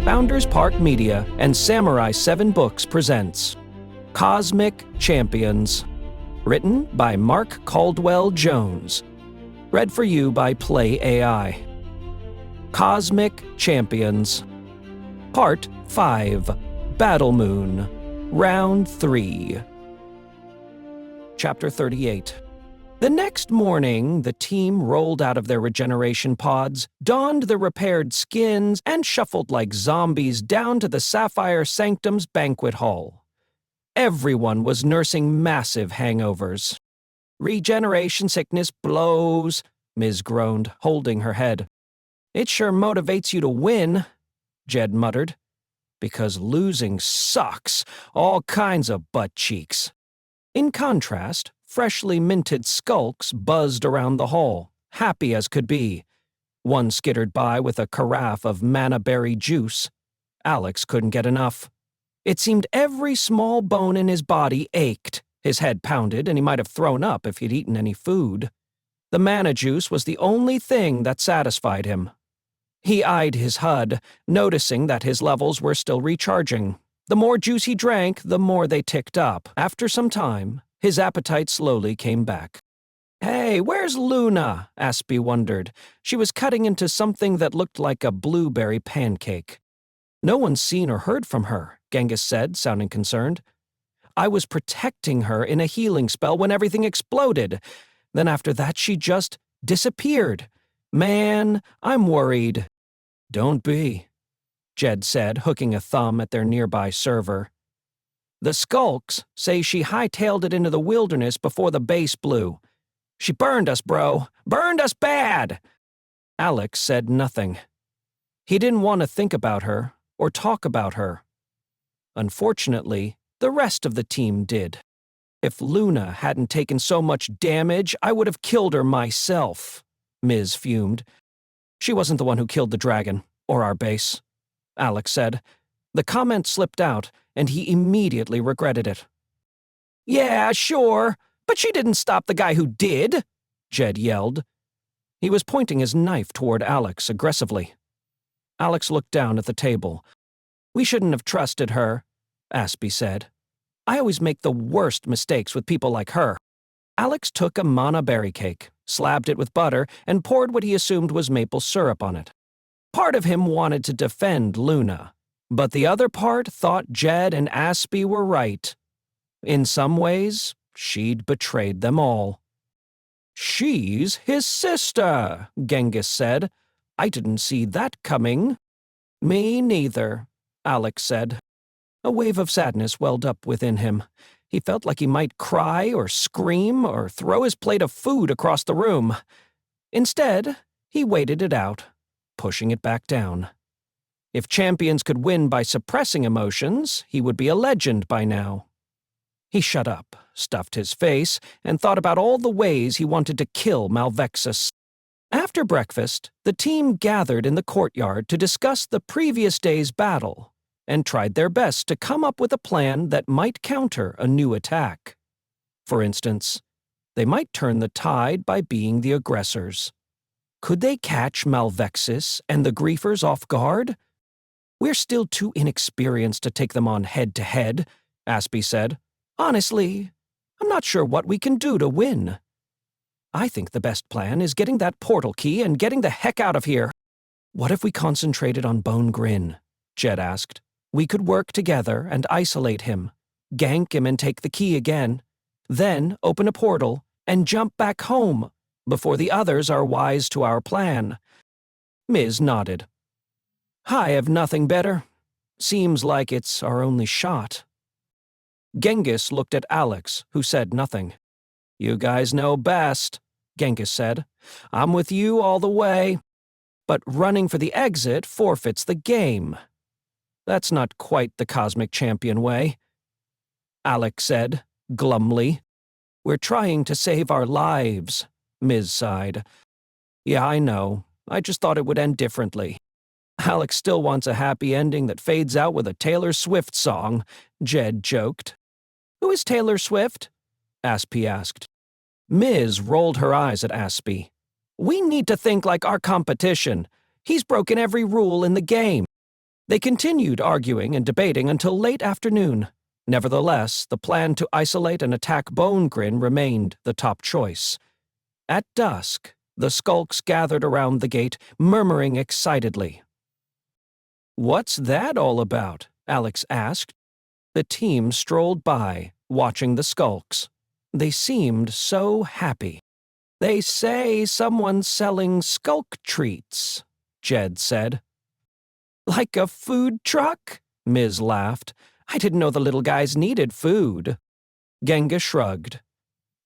Founders Park Media and Samurai 7 Books presents Cosmic Champions. Written by Mark Caldwell Jones. Read for you by Play AI. Cosmic Champions. Part 5. Battle Moon. Round 3. Chapter 38. The next morning, the team rolled out of their regeneration pods, donned their repaired skins, and shuffled like zombies down to the Sapphire Sanctum's banquet hall. Everyone was nursing massive hangovers. Regeneration sickness blows, Ms. groaned, holding her head. It sure motivates you to win, Jed muttered. Because losing sucks, all kinds of butt cheeks. In contrast, freshly minted skulks buzzed around the hall, happy as could be. One skittered by with a carafe of manna berry juice. Alex couldn't get enough. It seemed every small bone in his body ached. His head pounded, and he might have thrown up if he'd eaten any food. The manna juice was the only thing that satisfied him. He eyed his HUD, noticing that his levels were still recharging. The more juice he drank, the more they ticked up. After some time, his appetite slowly came back. "Hey, where's Luna?" Aspie wondered. She was cutting into something that looked like a blueberry pancake. "No one's seen or heard from her," Genghis said, sounding concerned. "I was protecting her in a healing spell when everything exploded. Then after that she just disappeared. Man, I'm worried." "Don't be," Jed said, hooking a thumb at their nearby server. "The skulks say she hightailed it into the wilderness before the base blew. She burned us, bro. Burned us bad!" Alex said nothing. He didn't want to think about her or talk about her. Unfortunately, the rest of the team did. "If Luna hadn't taken so much damage, I would have killed her myself," Ms. fumed. "She wasn't the one who killed the dragon, or our base," Alex said. The comment slipped out, and he immediately regretted it. "Yeah, sure, but she didn't stop the guy who did," Jed yelled. He was pointing his knife toward Alex aggressively. Alex looked down at the table. "We shouldn't have trusted her," Aspie said. "I always make the worst mistakes with people like her." Alex took a manna berry cake, slabbed it with butter, and poured what he assumed was maple syrup on it. Part of him wanted to defend Luna, but the other part thought Jed and Aspie were right. In some ways, she'd betrayed them all. "She's his sister," Genghis said. "I didn't see that coming." "Me neither," Alex said. A wave of sadness welled up within him. He felt like he might cry or scream or throw his plate of food across the room. Instead, he waited it out, pushing it back down. If champions could win by suppressing emotions, he would be a legend by now. He shut up, stuffed his face, and thought about all the ways he wanted to kill Malvexus. After breakfast, the team gathered in the courtyard to discuss the previous day's battle and tried their best to come up with a plan that might counter a new attack. For instance, they might turn the tide by being the aggressors. Could they catch Malvexus and the griefers off guard? "We're still too inexperienced to take them on head-to-head," Aspie said. "Honestly, I'm not sure what we can do to win." "I think the best plan is getting that portal key and getting the heck out of here." "What if we concentrated on Bonegrin?" Jed asked. "We could work together and isolate him, gank him and take the key again, then open a portal and jump back home before the others are wise to our plan." Ms. nodded. "I have nothing better. Seems like it's our only shot." Genghis looked at Alex, who said nothing. "You guys know best," Genghis said. "I'm with you all the way. But running for the exit forfeits the game. That's not quite the Cosmic Champion way," Alex said, glumly. "We're trying to save our lives," Ms. sighed. "Yeah, I know. I just thought it would end differently." "Alex still wants a happy ending that fades out with a Taylor Swift song," Jed joked. "Who is Taylor Swift?" Aspie asked. Ms. rolled her eyes at Aspie. "We need to think like our competition. He's broken every rule in the game." They continued arguing and debating until late afternoon. Nevertheless, the plan to isolate and attack Bonegrin remained the top choice. At dusk, the skulks gathered around the gate, murmuring excitedly. "What's that all about?" Alex asked. The team strolled by, watching the skulks. They seemed so happy. "They say someone's selling skulk treats," Jed said. "Like a food truck?" Ms. laughed. "I didn't know the little guys needed food." Genga shrugged.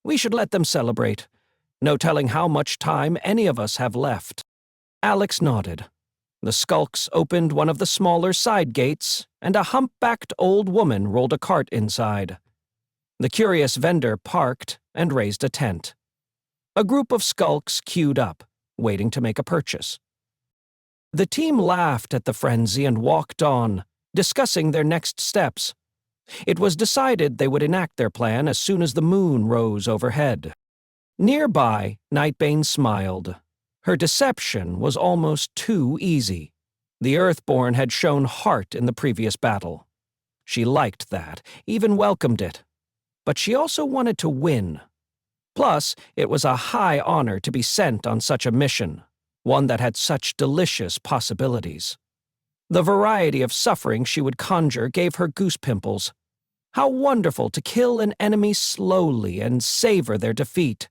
"We should let them celebrate. No telling how much time any of us have left." Alex nodded. The skulks opened one of the smaller side gates, and a humpbacked old woman rolled a cart inside. The curious vendor parked and raised a tent. A group of skulks queued up, waiting to make a purchase. The team laughed at the frenzy and walked on, discussing their next steps. It was decided they would enact their plan as soon as the moon rose overhead. Nearby, Nightbane smiled. Her deception was almost too easy. The Earthborn had shown heart in the previous battle. She liked that, even welcomed it. But she also wanted to win. Plus, it was a high honor to be sent on such a mission, one that had such delicious possibilities. The variety of suffering she would conjure gave her goose pimples. How wonderful to kill an enemy slowly and savor their defeat.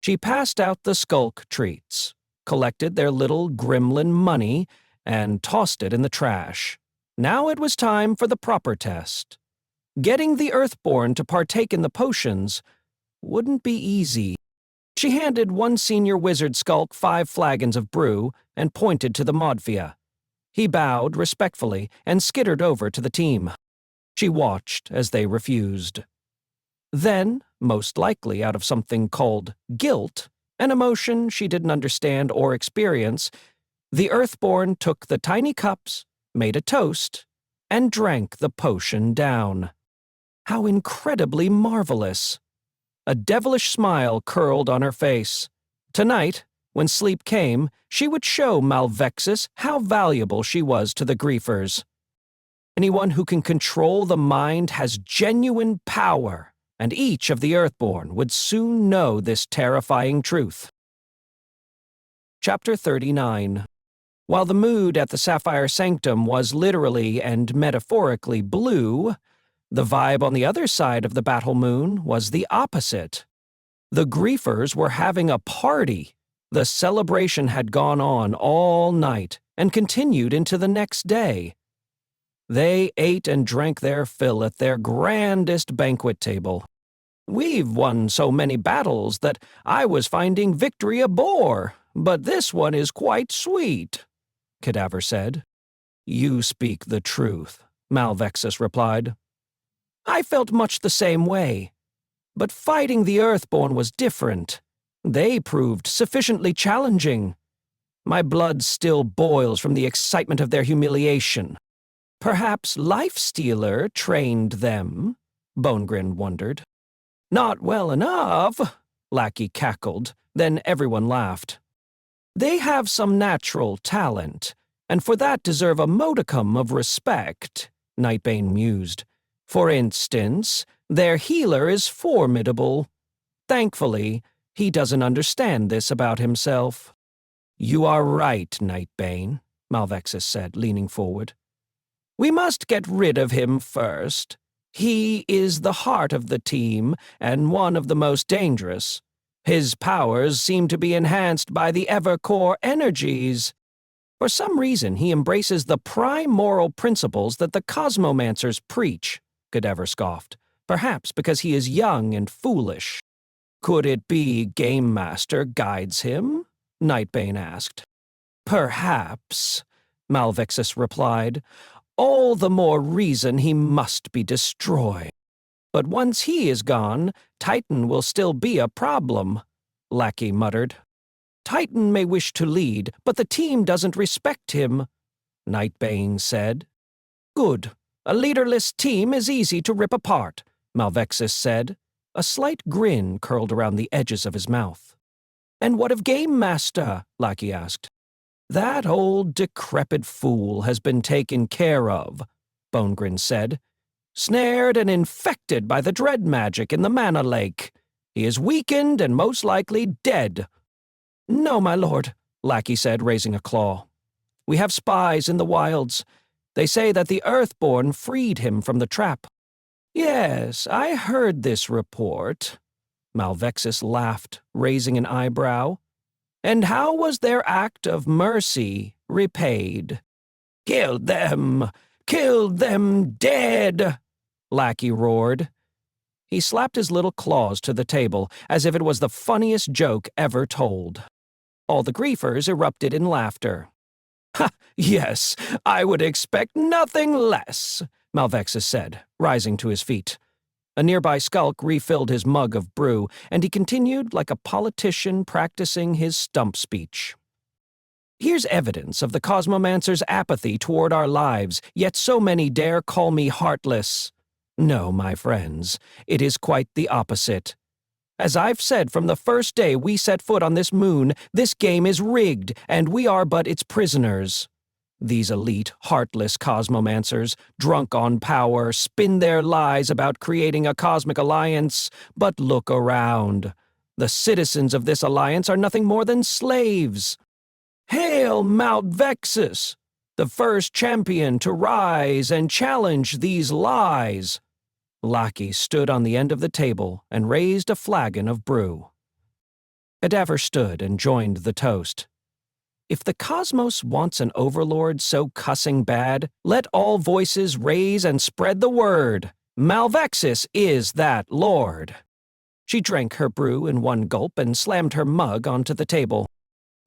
She passed out the skulk treats, collected their little gremlin money, and tossed it in the trash. Now it was time for the proper test. Getting the Earthborn to partake in the potions wouldn't be easy. She handed one senior wizard skulk 5 flagons of brew and pointed to the Modfia. He bowed respectfully and skittered over to the team. She watched as they refused. Then, most likely out of something called guilt, an emotion she didn't understand or experience, the Earthborn took the tiny cups, made a toast, and drank the potion down. How incredibly marvelous! A devilish smile curled on her face. Tonight, when sleep came, she would show Malvexis how valuable she was to the griefers. Anyone who can control the mind has genuine power, and each of the Earthborn would soon know this terrifying truth. Chapter 39. While the mood at the Sapphire Sanctum was literally and metaphorically blue, the vibe on the other side of the battle moon was the opposite. The griefers were having a party. The celebration had gone on all night and continued into the next day. They ate and drank their fill at their grandest banquet table. "We've won so many battles that I was finding victory a bore, but this one is quite sweet," Cadaver said. "You speak the truth," Malvexis replied. "I felt much the same way. But fighting the Earthborn was different. They proved sufficiently challenging. My blood still boils from the excitement of their humiliation. Perhaps Lifestealer trained them?" Bonegrin wondered. "Not well enough," Lackey cackled, then everyone laughed. "They have some natural talent, and for that deserve a modicum of respect," Nightbane mused. "For instance, their healer is formidable. Thankfully, he doesn't understand this about himself." "You are right, Nightbane," Malvexis said, leaning forward. "We must get rid of him first. He is the heart of the team, and one of the most dangerous. His powers seem to be enhanced by the Evercore energies. For some reason, he embraces the prime moral principles that the Cosmomancers preach," Cadaver scoffed. "Perhaps because he is young and foolish." "Could it be Game Master guides him?" Nightbane asked. "Perhaps," Malvexis replied. "All the more reason he must be destroyed. But once he is gone, Titan will still be a problem," Lackey muttered. "Titan may wish to lead, but the team doesn't respect him," Nightbane said. "Good. A leaderless team is easy to rip apart," Malvexis said. A slight grin curled around the edges of his mouth. "And what of Game Master?" Lackey asked. That old decrepit fool has been taken care of, Bonegrin said. Snared and infected by the dread magic in the mana lake. He is weakened and most likely dead. No, my lord, Lackey said, raising a claw. We have spies in the wilds. They say that the Earthborn freed him from the trap. Yes, I heard this report. Malvexus laughed, raising an eyebrow. And how was their act of mercy repaid? Killed them! Killed them dead! Lackey roared. He slapped his little claws to the table as if it was the funniest joke ever told. All the griefers erupted in laughter. Ha! Yes, I would expect nothing less, Malvexus said, rising to his feet. A nearby skulk refilled his mug of brew, and he continued like a politician practicing his stump speech. Here's evidence of the cosmomancer's apathy toward our lives, yet so many dare call me heartless. No, my friends, it is quite the opposite. As I've said from the first day we set foot on this moon, this game is rigged, and we are but its prisoners. These elite, heartless cosmomancers, drunk on power, spin their lies about creating a cosmic alliance, but look around. The citizens of this alliance are nothing more than slaves. Hail Mount Vexus, the first champion to rise and challenge these lies. Lackey stood on the end of the table and raised a flagon of brew. Adaver stood and joined the toast. If the cosmos wants an overlord so cussing bad, let all voices raise and spread the word. Malvexus is that lord. She drank her brew in one gulp and slammed her mug onto the table.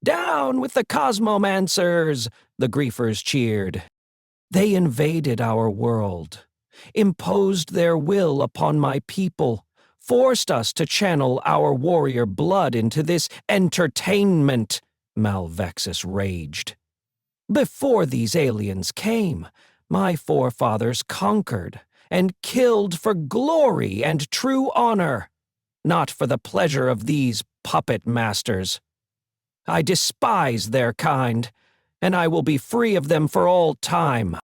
Down with the cosmomancers, the griefers cheered. They invaded our world, imposed their will upon my people, forced us to channel our warrior blood into this entertainment, Malvexus raged. Before these aliens came, my forefathers conquered and killed for glory and true honor, not for the pleasure of these puppet masters. I despise their kind, and I will be free of them for all time.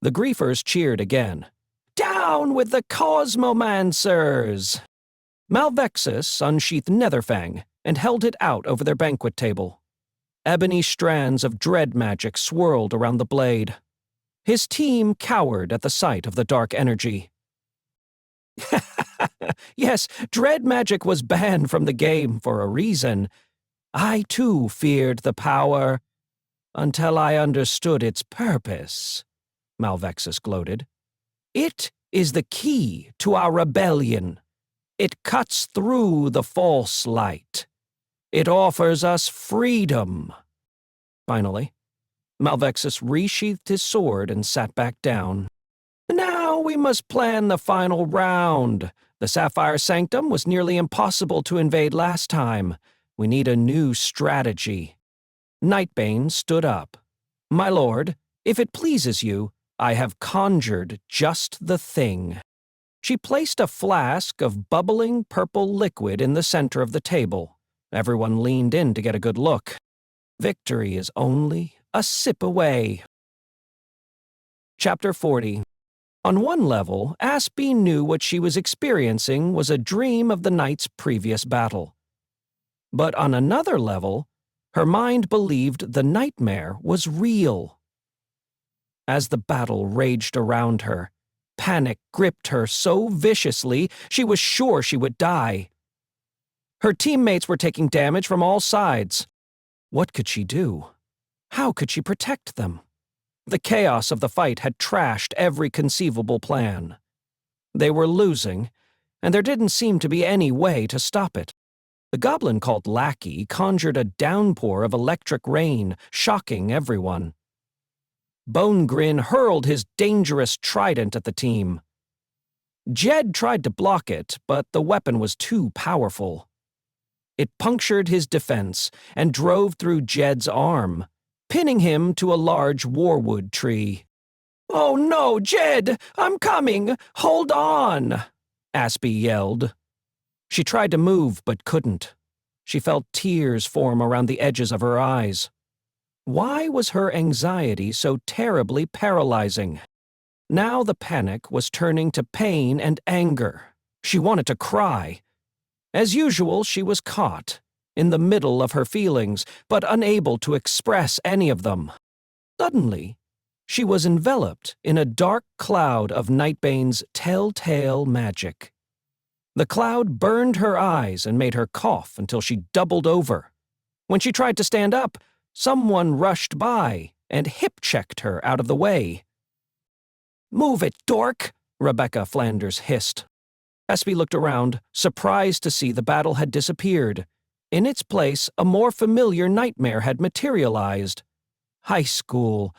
The griefers cheered again. Down with the cosmomancers! Malvexus unsheathed Netherfang and held it out over their banquet table. Ebony strands of dread magic swirled around the blade. His team cowered at the sight of the dark energy. Yes, dread magic was banned from the game for a reason. I too feared the power, until I understood its purpose, Malvexus gloated. It is the key to our rebellion. It cuts through the false light. It offers us freedom. Finally, Malvexus resheathed his sword and sat back down. Now we must plan the final round. The Sapphire Sanctum was nearly impossible to invade last time. We need a new strategy. Nightbane stood up. My lord, if it pleases you, I have conjured just the thing. She placed a flask of bubbling purple liquid in the center of the table. Everyone leaned in to get a good look. Victory is only a sip away. Chapter 40. On one level, Aspie knew what she was experiencing was a dream of the night's previous battle. But on another level, her mind believed the nightmare was real. As the battle raged around her, panic gripped her so viciously she was sure she would die. Her teammates were taking damage from all sides. What could she do? How could she protect them? The chaos of the fight had trashed every conceivable plan. They were losing, and there didn't seem to be any way to stop it. The goblin called Lackey conjured a downpour of electric rain, shocking everyone. Bonegrin hurled his dangerous trident at the team. Jed tried to block it, but the weapon was too powerful. It punctured his defense and drove through Jed's arm, pinning him to a large warwood tree. "Oh no, Jed! I'm coming! Hold on!" Aspie yelled. She tried to move but couldn't. She felt tears form around the edges of her eyes. Why was her anxiety so terribly paralyzing? Now the panic was turning to pain and anger. She wanted to cry. As usual, she was caught, in the middle of her feelings, but unable to express any of them. Suddenly, she was enveloped in a dark cloud of Nightbane's telltale magic. The cloud burned her eyes and made her cough until she doubled over. When she tried to stand up, someone rushed by and hip-checked her out of the way. "Move it, dork!" Rebecca Flanders hissed. Aspie looked around, surprised to see the battle had disappeared. In its place, a more familiar nightmare had materialized. High school.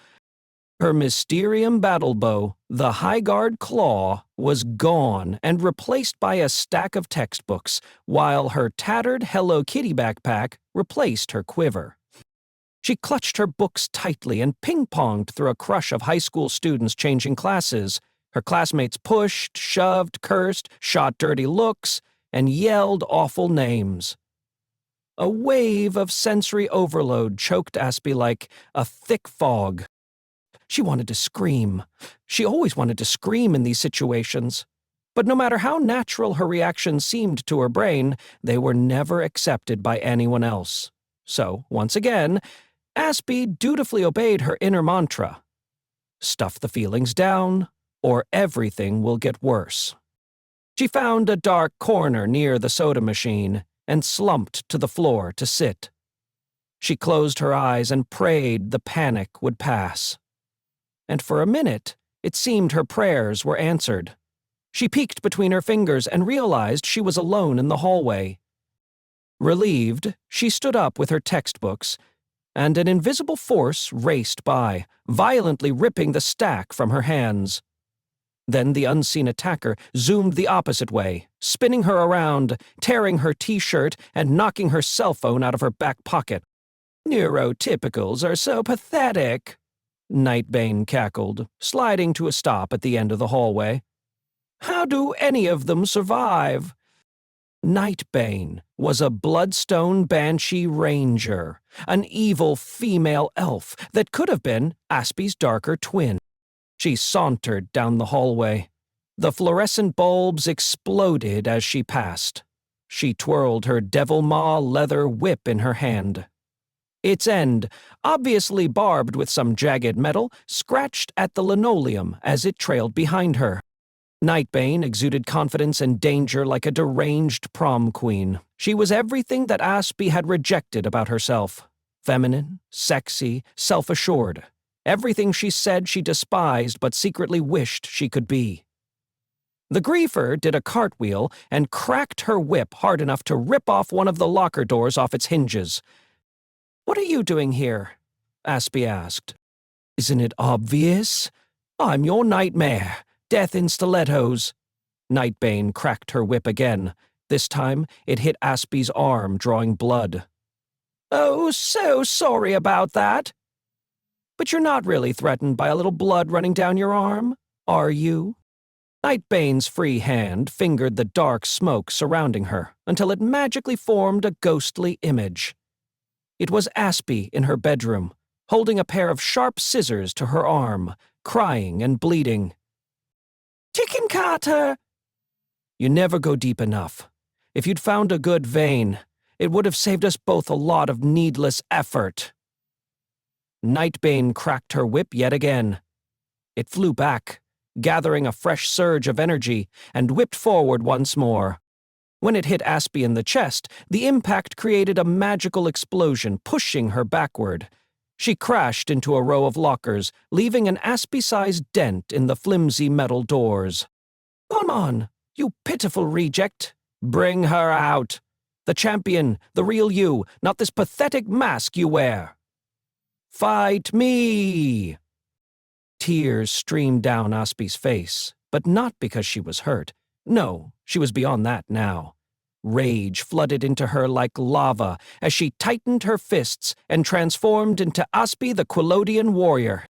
Her Mysterium battle bow, the Highguard Claw, was gone and replaced by a stack of textbooks, while her tattered Hello Kitty backpack replaced her quiver. She clutched her books tightly and ping-ponged through a crush of high school students changing classes. Her classmates pushed, shoved, cursed, shot dirty looks, and yelled awful names. A wave of sensory overload choked Aspie like a thick fog. She wanted to scream. She always wanted to scream in these situations. But no matter how natural her reactions seemed to her brain, they were never accepted by anyone else. So, once again, Aspie dutifully obeyed her inner mantra. Stuff the feelings down, or everything will get worse. She found a dark corner near the soda machine and slumped to the floor to sit. She closed her eyes and prayed the panic would pass. And for a minute, it seemed her prayers were answered. She peeked between her fingers and realized she was alone in the hallway. Relieved, she stood up with her textbooks, and an invisible force raced by, violently ripping the stack from her hands. Then the unseen attacker zoomed the opposite way, spinning her around, tearing her t-shirt, and knocking her cell phone out of her back pocket. "Neurotypicals are so pathetic," Nightbane cackled, sliding to a stop at the end of the hallway. "How do any of them survive?" Nightbane was a Bloodstone Banshee Ranger, an evil female elf that could have been Aspie's darker twin. She sauntered down the hallway. The fluorescent bulbs exploded as she passed. She twirled her devil maw leather whip in her hand. Its end, obviously barbed with some jagged metal, scratched at the linoleum as it trailed behind her. Nightbane exuded confidence and danger like a deranged prom queen. She was everything that Aspie had rejected about herself. Feminine, sexy, self-assured. Everything she said she despised but secretly wished she could be. The griefer did a cartwheel and cracked her whip hard enough to rip off one of the locker doors off its hinges. "What are you doing here?" Aspie asked. "Isn't it obvious? I'm your nightmare, death in stilettos." Nightbane cracked her whip again. This time, it hit Aspie's arm, drawing blood. "Oh, so sorry about that. But you're not really threatened by a little blood running down your arm, are you?" Nightbane's free hand fingered the dark smoke surrounding her until it magically formed a ghostly image. It was Aspie in her bedroom, holding a pair of sharp scissors to her arm, crying and bleeding. "Chicken Carter!" "You never go deep enough. If you'd found a good vein, it would have saved us both a lot of needless effort." Nightbane cracked her whip yet again. It flew back, gathering a fresh surge of energy, and whipped forward once more. When it hit Aspie in the chest, the impact created a magical explosion, pushing her backward. She crashed into a row of lockers, leaving an Aspie-sized dent in the flimsy metal doors. "Come on, you pitiful reject. Bring her out. The champion, the real you, not this pathetic mask you wear." "Fight me!" Tears streamed down Aspie's face, but not because she was hurt. No, she was beyond that now. Rage flooded into her like lava as she tightened her fists and transformed into Aspie the Quilodian warrior.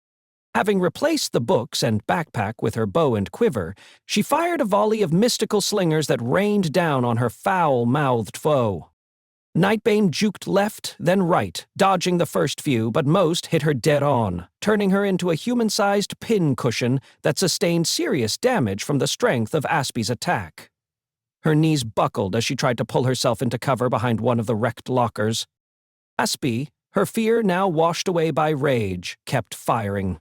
Having replaced the books and backpack with her bow and quiver, she fired a volley of mystical slingers that rained down on her foul-mouthed foe. Nightbane juked left, then right, dodging the first few, but most hit her dead on, turning her into a human-sized pin cushion that sustained serious damage from the strength of Aspie's attack. Her knees buckled as she tried to pull herself into cover behind one of the wrecked lockers. Aspie, her fear now washed away by rage, kept firing.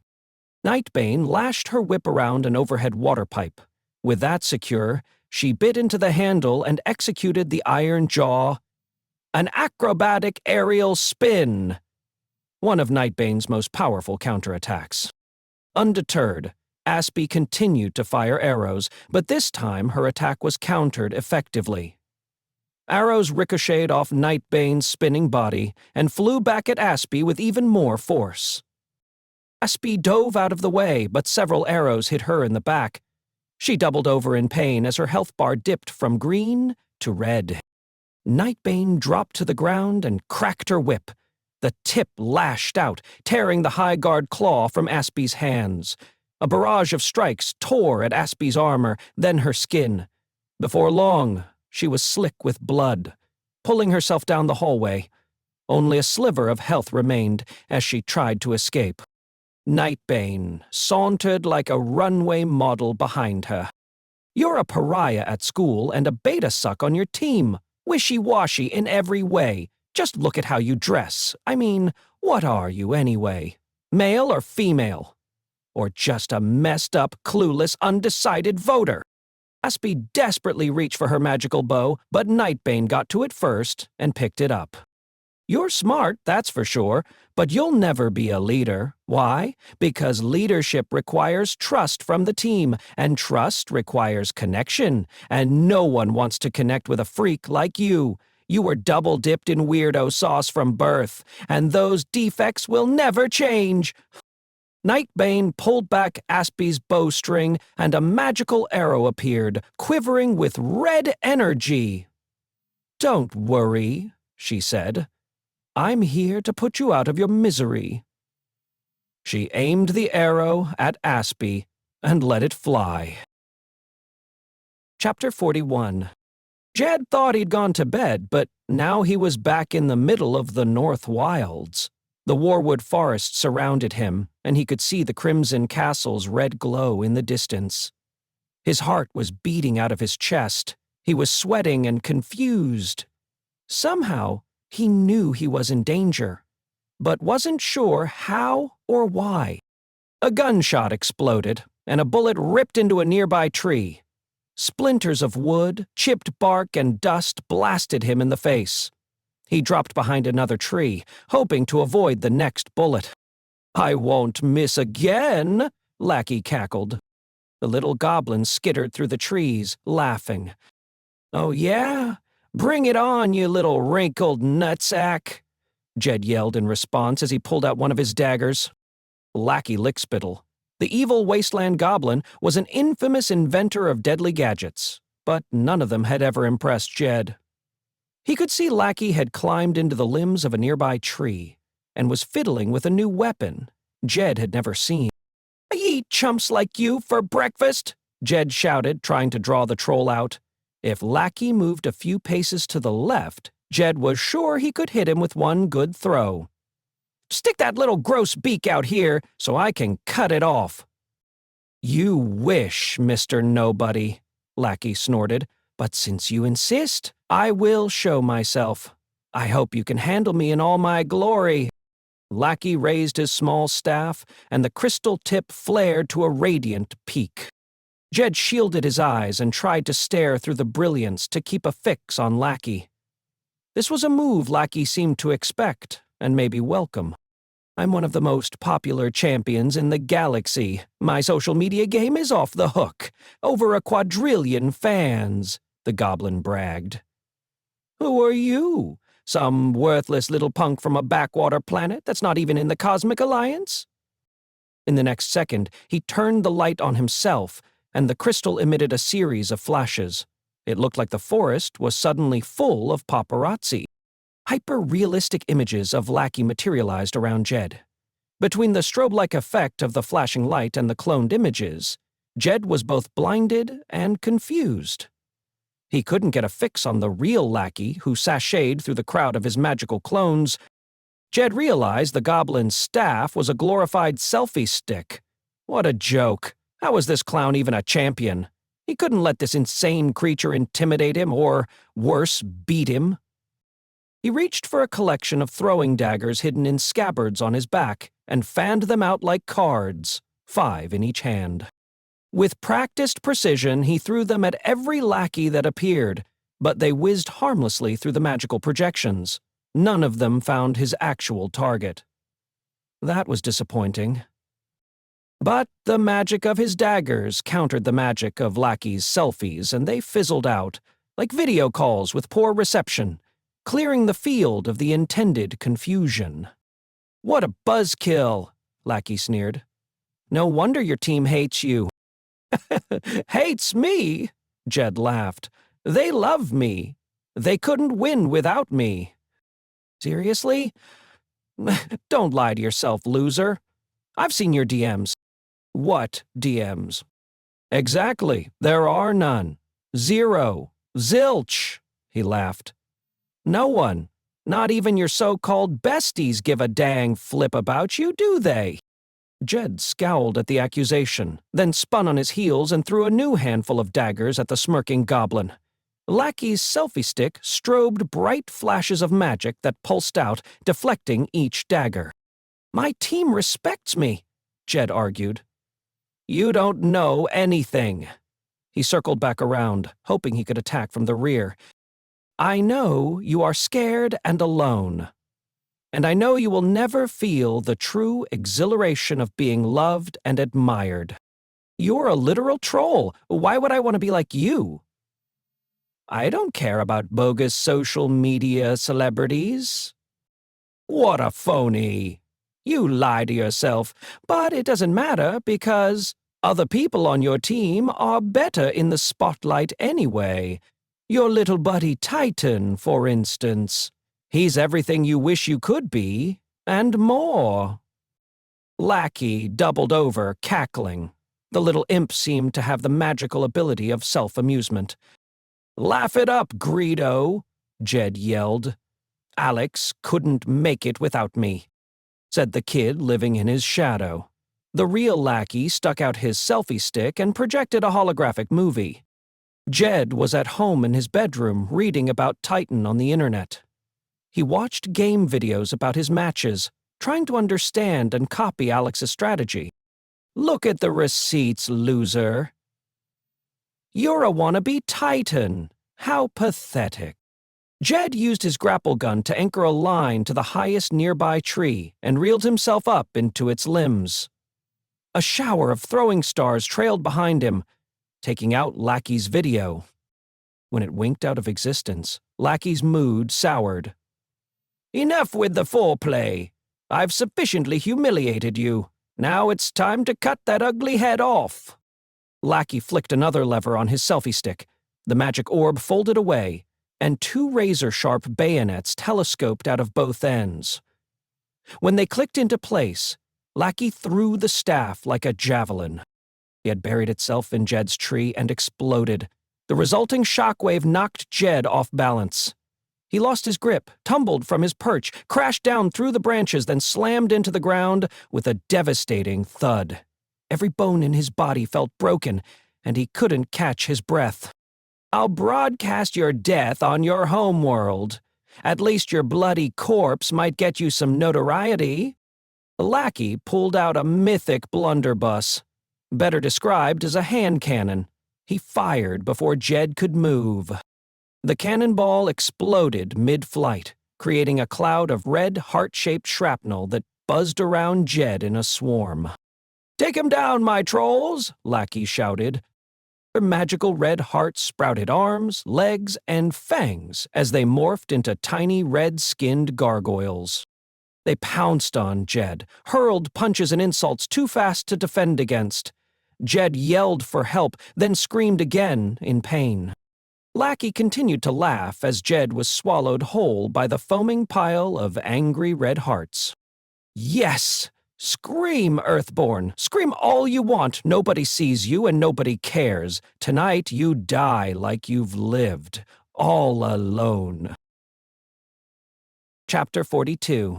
Nightbane lashed her whip around an overhead water pipe. With that secure, she bit into the handle and executed the iron jaw. An acrobatic aerial spin! One of Nightbane's most powerful counterattacks. Undeterred, Aspie continued to fire arrows, but this time her attack was countered effectively. Arrows ricocheted off Nightbane's spinning body and flew back at Aspie with even more force. Aspie dove out of the way, but several arrows hit her in the back. She doubled over in pain as her health bar dipped from green to red. Nightbane dropped to the ground and cracked her whip. The tip lashed out, tearing the high guard claw from Aspie's hands. A barrage of strikes tore at Aspie's armor, then her skin. Before long, she was slick with blood, pulling herself down the hallway. Only a sliver of health remained as she tried to escape. Nightbane sauntered like a runway model behind her. "You're a pariah at school and a beta suck on your team. Wishy-washy in every way. Just look at how you dress. I mean, what are you anyway? Male or female? Or just a messed up, clueless, undecided voter?" Aspie desperately reached for her magical bow, but Nightbane got to it first and picked it up. "You're smart, that's for sure, but you'll never be a leader. Why? Because leadership requires trust from the team, and trust requires connection, and no one wants to connect with a freak like you. You were double-dipped in weirdo sauce from birth, and those defects will never change." Nightbane pulled back Aspie's bowstring, and a magical arrow appeared, quivering with red energy. "Don't worry," she said. "I'm here to put you out of your misery." She aimed the arrow at Aspie and let it fly. Chapter 41. Jed thought he'd gone to bed, but now he was back in the middle of the North Wilds. The Warwood forest surrounded him, and he could see the Crimson Castle's red glow in the distance. His heart was beating out of his chest. He was sweating and confused. Somehow, he knew he was in danger, but wasn't sure how or why. A gunshot exploded, and a bullet ripped into a nearby tree. Splinters of wood, chipped bark, and dust blasted him in the face. He dropped behind another tree, hoping to avoid the next bullet. "I won't miss again," Lackey cackled. The little goblin skittered through the trees, laughing. "Oh yeah? Bring it on, you little wrinkled nutsack," Jed yelled in response as he pulled out one of his daggers. Lackey Lickspittle, the evil wasteland goblin, was an infamous inventor of deadly gadgets, but none of them had ever impressed Jed. He could see Lackey had climbed into the limbs of a nearby tree and was fiddling with a new weapon Jed had never seen. "I eat chumps like you for breakfast," Jed shouted, trying to draw the troll out. If Lackey moved a few paces to the left, Jed was sure he could hit him with one good throw. "Stick that little gross beak out here so I can cut it off." "You wish, Mr. Nobody," Lackey snorted, "but since you insist, I will show myself. I hope you can handle me in all my glory." Lackey raised his small staff, and the crystal tip flared to a radiant peak. Jed shielded his eyes and tried to stare through the brilliance to keep a fix on Lackey. This was a move Lackey seemed to expect, and maybe welcome. "I'm one of the most popular champions in the galaxy. My social media game is off the hook. Over 1,000,000,000 fans," the goblin bragged. "Who are you? Some worthless little punk from a backwater planet that's not even in the Cosmic Alliance?" In the next second, he turned the light on himself, and the crystal emitted a series of flashes. It looked like the forest was suddenly full of paparazzi. Hyper-realistic images of Lackey materialized around Jed. Between the strobe-like effect of the flashing light and the cloned images, Jed was both blinded and confused. He couldn't get a fix on the real lackey who sashayed through the crowd of his magical clones. Jed realized the goblin's staff was a glorified selfie stick. What a joke. How was this clown even a champion? He couldn't let this insane creature intimidate him or, worse, beat him. He reached for a collection of throwing daggers hidden in scabbards on his back and fanned them out like cards, 5 in each hand. With practiced precision, he threw them at every lackey that appeared, but they whizzed harmlessly through the magical projections. None of them found his actual target. That was disappointing. But the magic of his daggers countered the magic of lackeys' selfies, and they fizzled out, like video calls with poor reception, clearing the field of the intended confusion. "What a buzzkill," Lackey sneered. "No wonder your team hates you." "Hates me?" Jed laughed. "They love me. They couldn't win without me." "Seriously? Don't lie to yourself, loser. I've seen your DMs." "What DMs?" "Exactly. There are none. 0. Zilch," he laughed. "No one, not even your so-called besties, give a dang flip about you, do they?" Jed scowled at the accusation, then spun on his heels and threw a new handful of daggers at the smirking goblin. Lackey's selfie stick strobed bright flashes of magic that pulsed out, deflecting each dagger. "My team respects me," Jed argued. "You don't know anything." He circled back around, hoping he could attack from the rear. "I know you are scared and alone. And I know you will never feel the true exhilaration of being loved and admired. You're a literal troll. Why would I want to be like you?" "I don't care about bogus social media celebrities." "What a phony. You lie to yourself, but it doesn't matter because other people on your team are better in the spotlight anyway. Your little buddy Titan, for instance. He's everything you wish you could be, and more." Lackey doubled over, cackling. The little imp seemed to have the magical ability of self-amusement. "Laugh it up, Greedo," Jed yelled. "Alex couldn't make it without me," said the kid living in his shadow. The real lackey stuck out his selfie stick and projected a holographic movie. Jed was at home in his bedroom reading about Titan on the internet. He watched game videos about his matches, trying to understand and copy Alex's strategy. "Look at the receipts, loser. You're a wannabe Titan. How pathetic." Jed used his grapple gun to anchor a line to the highest nearby tree and reeled himself up into its limbs. A shower of throwing stars trailed behind him, taking out Lackey's video. When it winked out of existence, Lackey's mood soured. "Enough with the foreplay. I've sufficiently humiliated you. Now it's time to cut that ugly head off." Lackey flicked another lever on his selfie stick. The magic orb folded away, and 2 razor-sharp bayonets telescoped out of both ends. When they clicked into place, Lackey threw the staff like a javelin. It had buried itself in Jed's tree and exploded. The resulting shockwave knocked Jed off balance. He lost his grip, tumbled from his perch, crashed down through the branches, then slammed into the ground with a devastating thud. Every bone in his body felt broken, and he couldn't catch his breath. "I'll broadcast your death on your homeworld. At least your bloody corpse might get you some notoriety." The lackey pulled out a mythic blunderbuss, better described as a hand cannon. He fired before Jed could move. The cannonball exploded mid-flight, creating a cloud of red heart-shaped shrapnel that buzzed around Jed in a swarm. "Take him down, my trolls!" Lackey shouted. Their magical red hearts sprouted arms, legs, and fangs as they morphed into tiny red-skinned gargoyles. They pounced on Jed, hurled punches and insults too fast to defend against. Jed yelled for help, then screamed again in pain. Lackey continued to laugh as Jed was swallowed whole by the foaming pile of angry red hearts. "Yes!" Scream, Earthborn. Scream all you want. Nobody sees you and nobody cares. Tonight you die like you've lived, all alone. Chapter 42.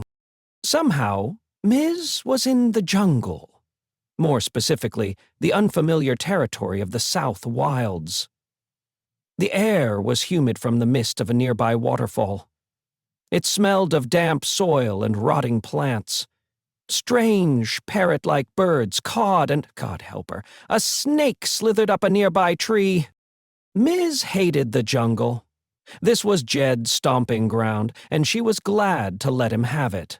Somehow, Ms. was in the jungle. More specifically, the unfamiliar territory of the South Wilds. The air was humid from the mist of a nearby waterfall. It smelled of damp soil and rotting plants. Strange, parrot-like birds cawed and, God help her, a snake slithered up a nearby tree. Ms. hated the jungle. This was Jed's stomping ground, and she was glad to let him have it.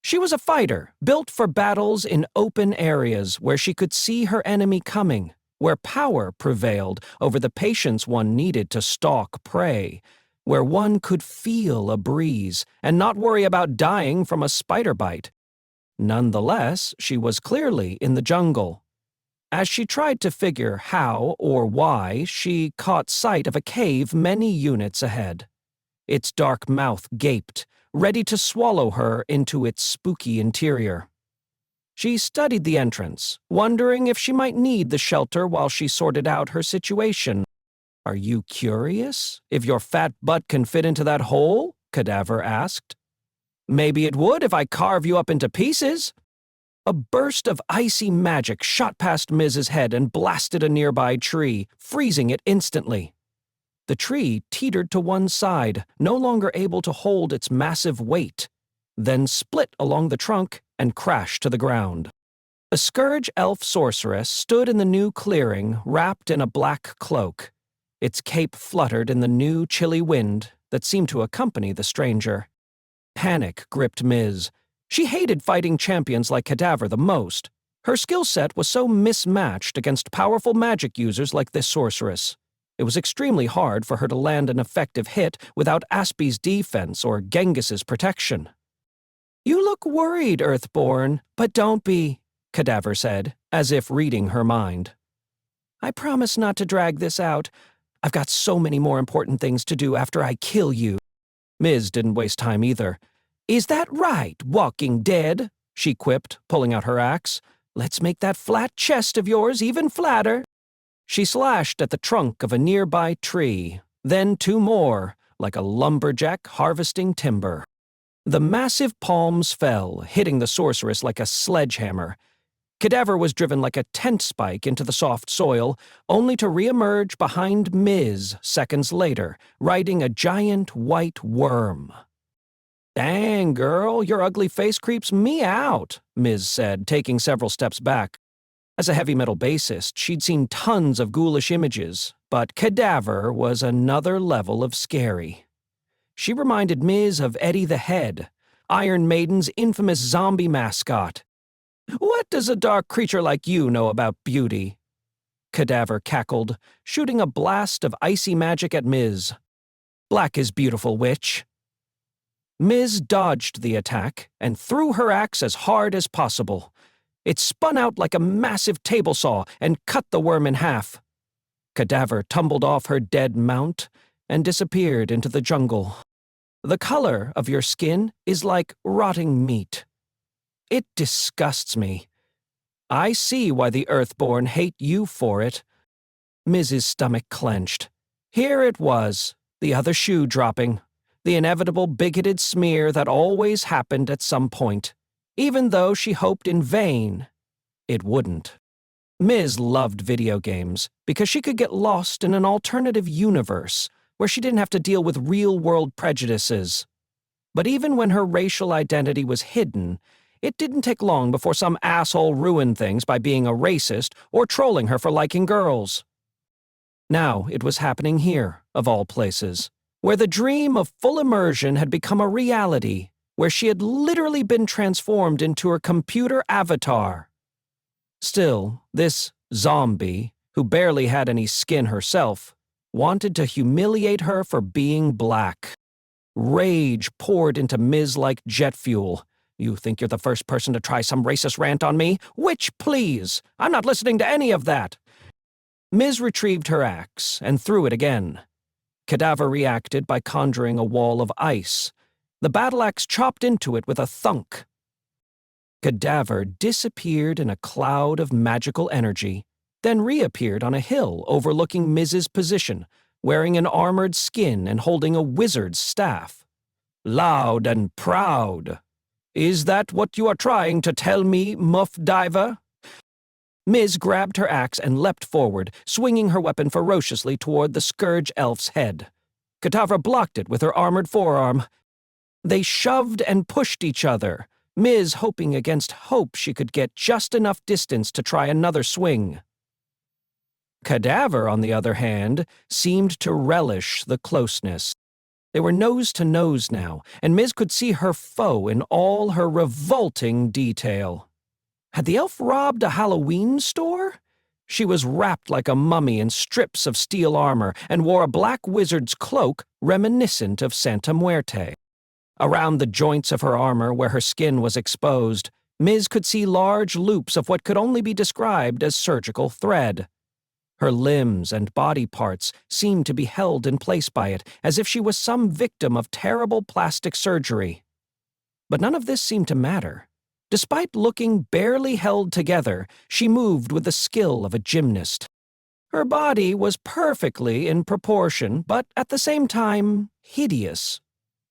She was a fighter, built for battles in open areas where she could see her enemy coming, where power prevailed over the patience one needed to stalk prey, where one could feel a breeze and not worry about dying from a spider bite. Nonetheless, she was clearly in the jungle. As she tried to figure how or why, she caught sight of a cave many units ahead. Its dark mouth gaped, ready to swallow her into its spooky interior. She studied the entrance, wondering if she might need the shelter while she sorted out her situation. "Are you curious if your fat butt can fit into that hole?" Cadaver asked. "Maybe it would if I carve you up into pieces." A burst of icy magic shot past Miz's head and blasted a nearby tree, freezing it instantly. The tree teetered to one side, no longer able to hold its massive weight, then split along the trunk and crashed to the ground. A scourge elf sorceress stood in the new clearing, wrapped in a black cloak. Its cape fluttered in the new chilly wind that seemed to accompany the stranger. Panic gripped Miz. She hated fighting champions like Cadaver the most. Her skill set was so mismatched against powerful magic users like this sorceress. It was extremely hard for her to land an effective hit without Aspi's defense or Genghis's protection. "You look worried, Earthborn, but don't be," Cadaver said, as if reading her mind. "I promise not to drag this out. I've got so many more important things to do after I kill you." Miz didn't waste time either. "Is that right, Walking Dead?" she quipped, pulling out her axe. "Let's make that flat chest of yours even flatter." She slashed at the trunk of a nearby tree, then two more, like a lumberjack harvesting timber. The massive palms fell, hitting the sorceress like a sledgehammer. Cadaver was driven like a tent spike into the soft soil, only to reemerge behind Miz seconds later, riding a giant white worm. "Dang, girl, your ugly face creeps me out," Miz said, taking several steps back. As a heavy metal bassist, she'd seen tons of ghoulish images, but Cadaver was another level of scary. She reminded Miz of Eddie the Head, Iron Maiden's infamous zombie mascot. "What does a dark creature like you know about beauty?" Cadaver cackled, shooting a blast of icy magic at Miz. "Black is beautiful, witch." Miz dodged the attack and threw her axe as hard as possible. It spun out like a massive table saw and cut the worm in half. Cadaver tumbled off her dead mount and disappeared into the jungle. "The color of your skin is like rotting meat. It disgusts me. I see why the Earthborn hate you for it." Miz's stomach clenched. Here it was, the other shoe dropping, the inevitable bigoted smear that always happened at some point, even though she hoped in vain it wouldn't. Miz loved video games because she could get lost in an alternative universe where she didn't have to deal with real-world prejudices. But even when her racial identity was hidden, it didn't take long before some asshole ruined things by being a racist or trolling her for liking girls. Now it was happening here, of all places, where the dream of full immersion had become a reality, where she had literally been transformed into her computer avatar. Still, this zombie, who barely had any skin herself, wanted to humiliate her for being black. Rage poured into Miz like jet fuel. "You think you're the first person to try some racist rant on me? Which, please? I'm not listening to any of that." Miz retrieved her axe and threw it again. Cadaver reacted by conjuring a wall of ice. The battle axe chopped into it with a thunk. Cadaver disappeared in a cloud of magical energy, then reappeared on a hill overlooking Miz's position, wearing an armored skin and holding a wizard's staff. Loud and proud. Is that what you are trying to tell me, Muff Diver? Miz grabbed her axe and leapt forward, swinging her weapon ferociously toward the Scourge Elf's head. Cadaver blocked it with her armored forearm. They shoved and pushed each other, Miz hoping against hope she could get just enough distance to try another swing. Cadaver, on the other hand, seemed to relish the closeness. They were nose to nose now, and Miz could see her foe in all her revolting detail. Had the elf robbed a Halloween store? She was wrapped like a mummy in strips of steel armor and wore a black wizard's cloak reminiscent of Santa Muerte. Around the joints of her armor where her skin was exposed, Miz could see large loops of what could only be described as surgical thread. Her limbs and body parts seemed to be held in place by it, as if she was some victim of terrible plastic surgery. But none of this seemed to matter. Despite looking barely held together, she moved with the skill of a gymnast. Her body was perfectly in proportion, but at the same time, hideous.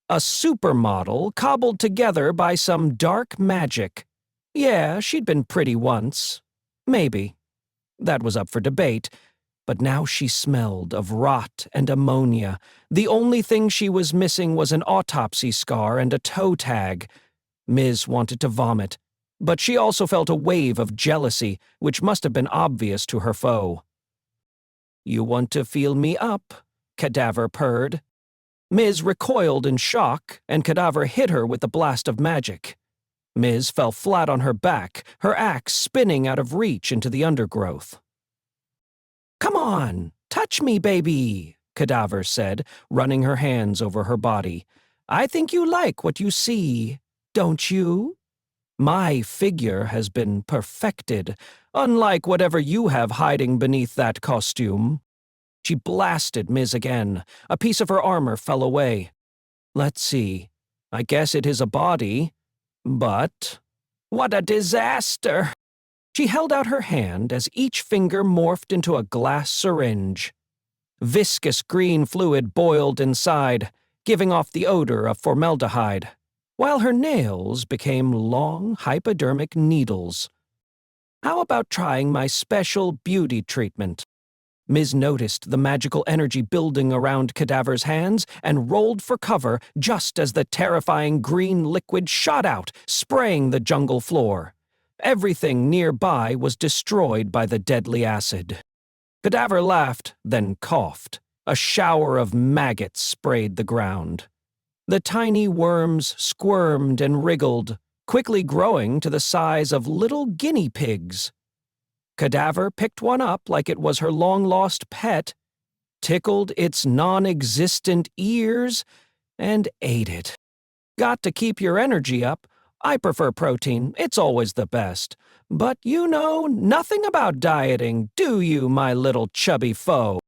A supermodel cobbled together by some dark magic. Yeah, she'd been pretty once. Maybe. That was up for debate, but now she smelled of rot and ammonia. The only thing she was missing was an autopsy scar and a toe tag. Miz wanted to vomit, but she also felt a wave of jealousy, which must have been obvious to her foe. "You want to feel me up?" Cadaver purred. Miz recoiled in shock, and Cadaver hit her with the blast of magic. Miz fell flat on her back, her axe spinning out of reach into the undergrowth. "Come on, touch me, baby," Cadaver said, running her hands over her body. "I think you like what you see, don't you? My figure has been perfected, unlike whatever you have hiding beneath that costume." She blasted Miz again. A piece of her armor fell away. Let's see. I guess it is a body. But what a disaster! She held out her hand as each finger morphed into a glass syringe. Viscous green fluid boiled inside, giving off the odor of formaldehyde, while her nails became long hypodermic needles. How about trying my special beauty treatment? Miz noticed the magical energy building around Cadaver's hands and rolled for cover just as the terrifying green liquid shot out, spraying the jungle floor. Everything nearby was destroyed by the deadly acid. Cadaver laughed, then coughed. A shower of maggots sprayed the ground. The tiny worms squirmed and wriggled, quickly growing to the size of little guinea pigs. Cadaver picked one up like it was her long-lost pet, tickled its non-existent ears, and ate it. Got to keep your energy up. I prefer protein, it's always the best. But you know nothing about dieting, do you, my little chubby foe?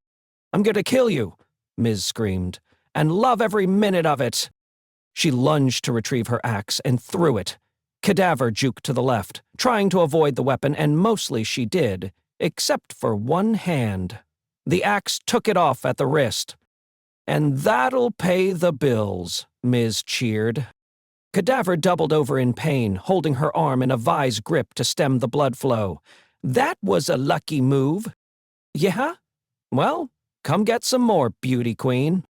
"I'm going to kill you," Miz screamed, "and love every minute of it." She lunged to retrieve her axe and threw it. Cadaver juked to the left, trying to avoid the weapon, and mostly she did, except for one hand. The axe took it off at the wrist. "And that'll pay the bills," Miz cheered. Cadaver doubled over in pain, holding her arm in a vise grip to stem the blood flow. "That was a lucky move." "Yeah? Well, come get some more, beauty queen."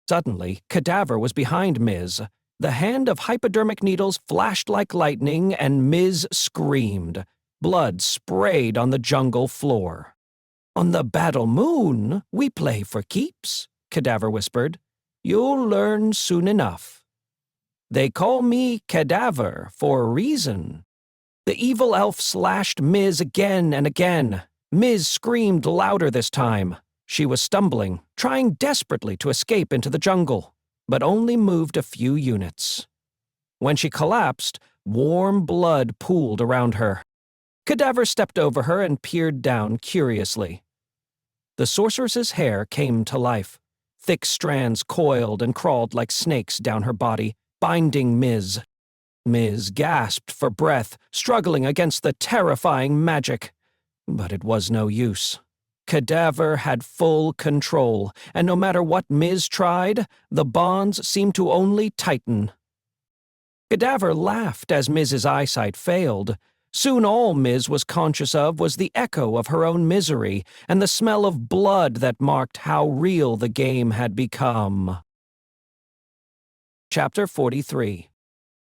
Suddenly, Cadaver was behind Miz. The hand of hypodermic needles flashed like lightning, and Miz screamed. Blood sprayed on the jungle floor. "On the Battle Moon, we play for keeps," Cadaver whispered. "You'll learn soon enough. They call me Cadaver for a reason." The evil elf slashed Miz again and again. Miz screamed louder this time. She was stumbling, trying desperately to escape into the jungle, but only moved a few units. When she collapsed, warm blood pooled around her. Cadaver stepped over her and peered down curiously. The sorceress's hair came to life. Thick strands coiled and crawled like snakes down her body, binding Miz. Miz gasped for breath, struggling against the terrifying magic. But it was no use. Cadaver had full control, and no matter what Miz tried, the bonds seemed to only tighten. Cadaver laughed as Miz's eyesight failed. Soon all Miz was conscious of was the echo of her own misery and the smell of blood that marked how real the game had become. Chapter 43.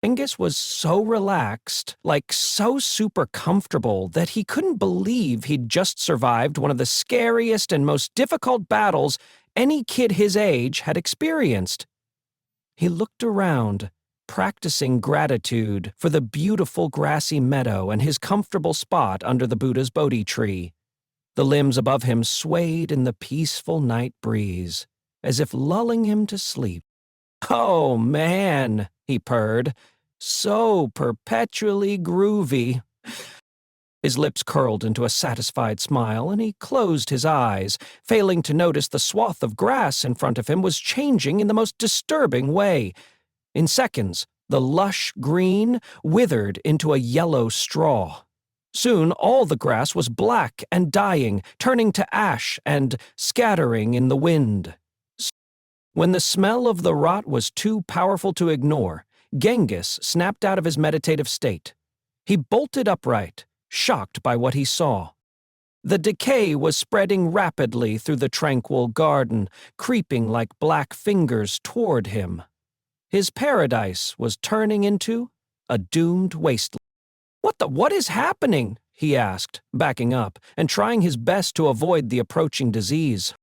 Genghis was so relaxed, so super comfortable, that he couldn't believe he'd just survived one of the scariest and most difficult battles any kid his age had experienced. He looked around, practicing gratitude for the beautiful grassy meadow and his comfortable spot under the Buddha's Bodhi tree. The limbs above him swayed in the peaceful night breeze, as if lulling him to sleep. "Oh, man," he purred. "So perpetually groovy." His lips curled into a satisfied smile, and he closed his eyes, failing to notice the swath of grass in front of him was changing in the most disturbing way. In seconds, the lush green withered into a yellow straw. Soon all the grass was black and dying, turning to ash and scattering in the wind. When the smell of the rot was too powerful to ignore, Genghis snapped out of his meditative state. He bolted upright, shocked by what he saw. The decay was spreading rapidly through the tranquil garden, creeping like black fingers toward him. His paradise was turning into a doomed wasteland. What is happening?" he asked, backing up and trying his best to avoid the approaching disease.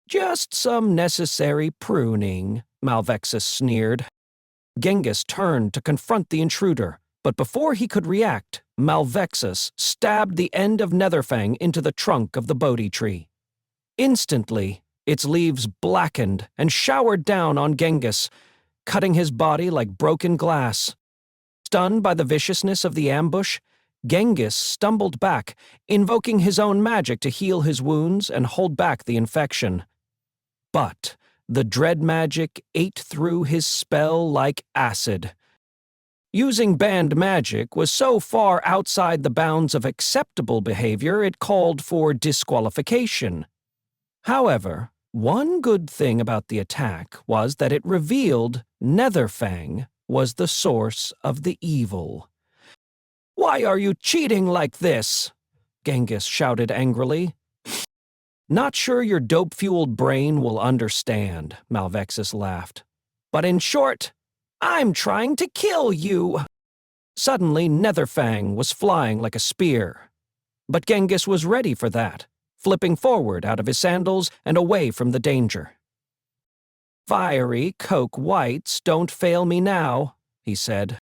"Just some necessary pruning," Malvexus sneered. Genghis turned to confront the intruder, but before he could react, Malvexus stabbed the end of Netherfang into the trunk of the Bodhi tree. Instantly, its leaves blackened and showered down on Genghis, cutting his body like broken glass. Stunned by the viciousness of the ambush, Genghis stumbled back, invoking his own magic to heal his wounds and hold back the infection. But the dread magic ate through his spell like acid. Using banned magic was so far outside the bounds of acceptable behavior it called for disqualification. However, one good thing about the attack was that it revealed Netherfang was the source of the evil. "Why are you cheating like this?" Genghis shouted angrily. "Not sure your dope-fueled brain will understand," Malvexus laughed. "But in short, I'm trying to kill you." Suddenly, Netherfang was flying like a spear. But Genghis was ready for that, flipping forward out of his sandals and away from the danger. "Fiery coke whites don't fail me now," he said.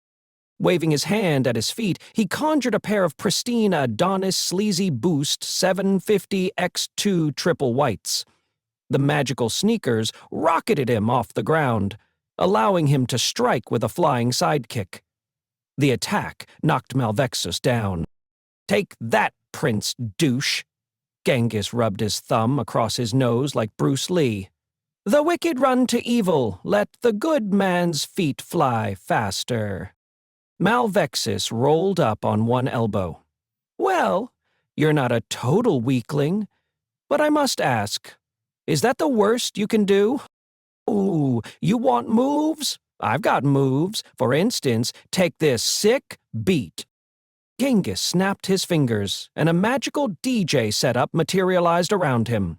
Waving his hand at his feet, he conjured a pair of pristine Adonis Sleazy Boost 750 X2 triple whites. The magical sneakers rocketed him off the ground, allowing him to strike with a flying sidekick. The attack knocked Malvexus down. "Take that, Prince Douche!" Genghis rubbed his thumb across his nose like Bruce Lee. "The wicked run to evil, let the good man's feet fly faster." Malvexus rolled up on one elbow. "Well, you're not a total weakling, but I must ask, is that the worst you can do? Ooh, you want moves? I've got moves. For instance, take this sick beat." Genghis snapped his fingers, and a magical DJ setup materialized around him.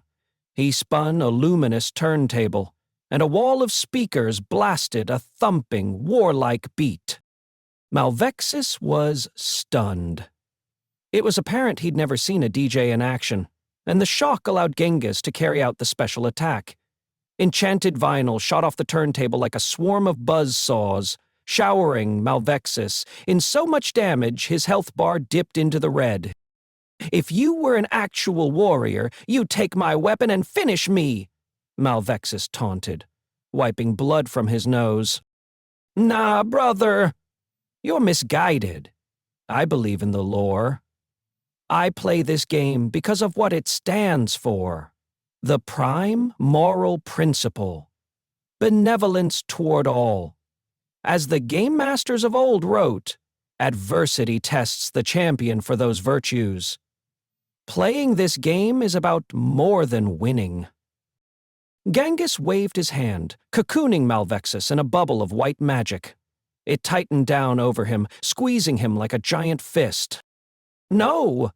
He spun a luminous turntable, and a wall of speakers blasted a thumping, warlike beat. Malvexus was stunned. It was apparent he'd never seen a DJ in action, and the shock allowed Genghis to carry out the special attack. Enchanted vinyl shot off the turntable like a swarm of buzzsaws, showering Malvexus in so much damage his health bar dipped into the red. "If you were an actual warrior, you'd take my weapon and finish me," Malvexus taunted, wiping blood from his nose. "Nah, brother. You're misguided. I believe in the lore. I play this game because of what it stands for. The prime moral principle. Benevolence toward all. As the game masters of old wrote, adversity tests the champion for those virtues. Playing this game is about more than winning. Genghis waved his hand, cocooning Malvexus in a bubble of white magic. It tightened down over him, squeezing him like a giant fist. No!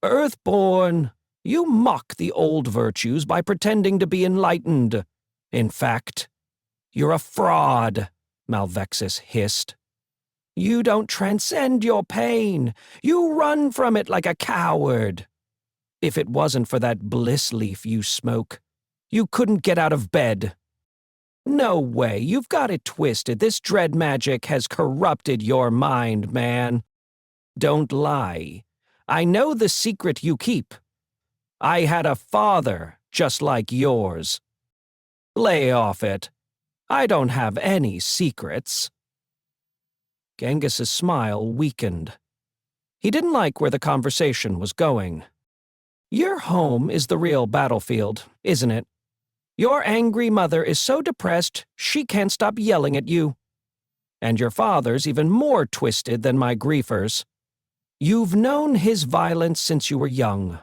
Earthborn! You mock the old virtues by pretending to be enlightened. In fact, you're a fraud, Malvexus hissed. You don't transcend your pain. You run from it like a coward. If it wasn't for that bliss leaf you smoke, you couldn't get out of bed. No way, you've got it twisted. This dread magic has corrupted your mind, man. Don't lie. I know the secret you keep. I had a father just like yours. Lay off it. I don't have any secrets. Genghis's smile weakened. He didn't like where the conversation was going. Your home is the real battlefield, isn't it? Your angry mother is so depressed she can't stop yelling at you. And your father's even more twisted than my griefers. You've known his violence since you were young.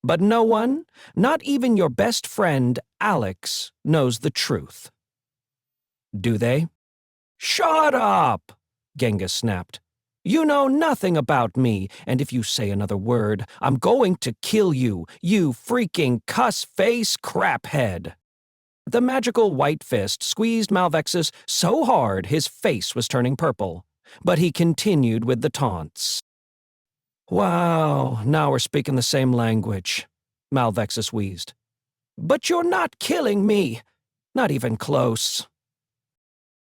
But no one, not even your best friend, Alex, knows the truth. Do they? Shut up! Genghis snapped. You know nothing about me, and if you say another word, I'm going to kill you, you freaking cuss-face craphead. The magical white fist squeezed Malvexus so hard his face was turning purple, but he continued with the taunts. Wow, now we're speaking the same language, Malvexus wheezed. But you're not killing me, not even close.